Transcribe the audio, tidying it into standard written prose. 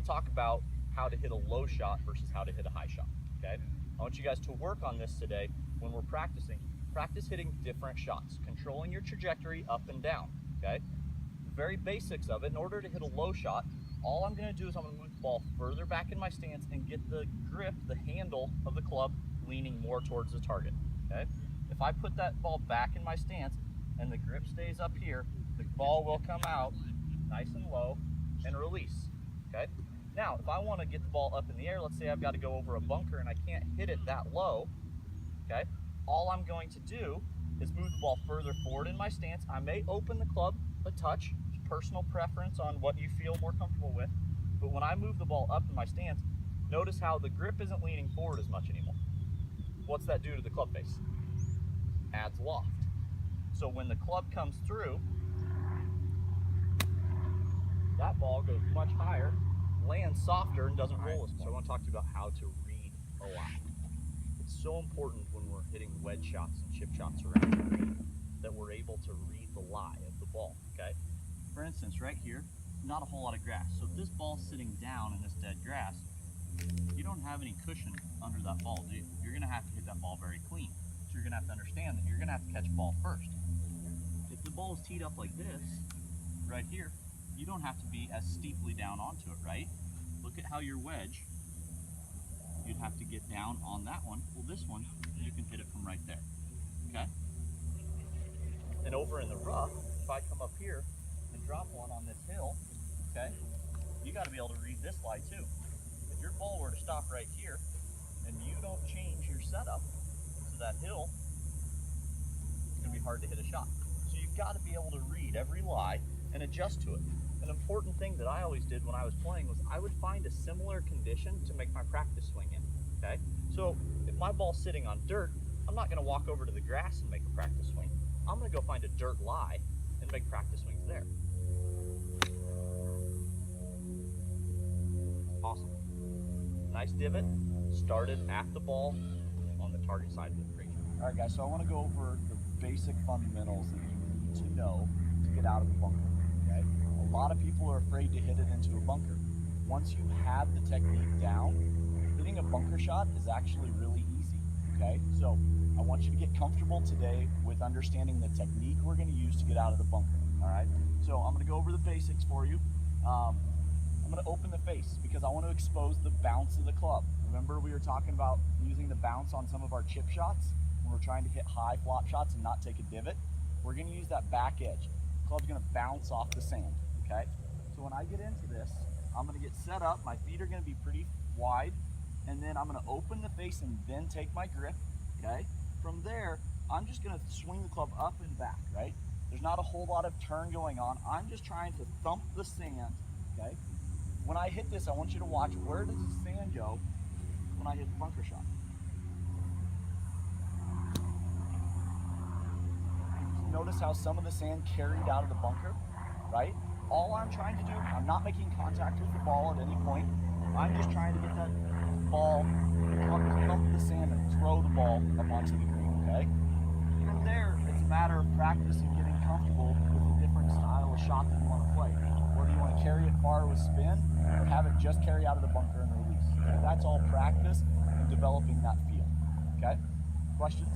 to talk about how to hit a low shot versus how to hit a high shot, okay? I want you guys to work on this today when we're practicing. Practice hitting different shots, controlling your trajectory up and down, okay? The very basics of it, in order to hit a low shot, all I'm gonna do is I'm gonna move the ball further back in my stance and get the grip, the handle of the club leaning more towards the target, okay? If I put that ball back in my stance and the grip stays up here, the ball will come out nice and low and release, okay? Now, if I want to get the ball up in the air, let's say I've got to go over a bunker and I can't hit it that low, okay? All I'm going to do is move the ball further forward in my stance. I may open the club a touch, personal preference on what you feel more comfortable with, but when I move the ball up in my stance, notice how the grip isn't leaning forward as much anymore. What's that do to the club face? Adds loft. So when the club comes through, that ball goes much higher, lands softer, and doesn't roll as much. So I want to talk to you about how to read a lie. It's so important when we're hitting wedge shots and chip shots around that we're able to read the lie of the ball, okay? For instance, right here, not a whole lot of grass. So if this ball's sitting down in this dead grass, you don't have any cushion under that ball, do you? You're gonna have to hit that ball very clean. So you're gonna have to understand that you're gonna have to catch the ball first. If the ball is teed up like this, right here, you don't have to be as steeply down onto it, right? Look at how your wedge, you'd have to get down on that one. Well, this one, you can hit it from right there, okay? And over in the rough, if I come up here and drop one on this hill, okay, you gotta be able to read this lie too. If your ball were to stop right here and you don't change your setup to that hill, it's gonna be hard to hit a shot. So you've gotta be able to read every lie and adjust to it. An important thing that I always did when I was playing was I would find a similar condition to make my practice swing in, okay? So if my ball's sitting on dirt, I'm not gonna walk over to the grass and make a practice swing. I'm gonna go find a dirt lie and make practice swings there. Awesome. Nice divot, started at the ball on the target side of the crease. All right, guys, so I wanna go over the basic fundamentals that you need to know to get out of the bunker, okay? A lot of people are afraid to hit it into a bunker. Once you have the technique down, hitting a bunker shot is actually really easy, okay? So I want you to get comfortable today with understanding the technique we're gonna use to get out of the bunker, all right? So I'm gonna go over the basics for you. I'm gonna open the face because I want to expose the bounce of the club. Remember we were talking about using the bounce on some of our chip shots when we're trying to hit high flop shots and not take a divot? We're gonna use that back edge. The club's gonna bounce off the sand, okay? So when I get into this, I'm gonna get set up, my feet are gonna be pretty wide, and then I'm gonna open the face and then take my grip, okay? From there, I'm just gonna swing the club up and back, right? There's not a whole lot of turn going on. I'm just trying to thump the sand, okay? When I hit this, I want you to watch where does the sand go when I hit the bunker shot. Notice how some of the sand carried out of the bunker, right? All I'm trying to do, I'm not making contact with the ball at any point. I'm just trying to get that ball, thump the sand and throw the ball up onto the green, okay? From there, it's a matter of practice and getting comfortable with a different style of shot that you want to play. Whether you want to carry it far with spin or have it just carry out of the bunker and release. Okay? That's all practice and developing that feel, okay? Questions?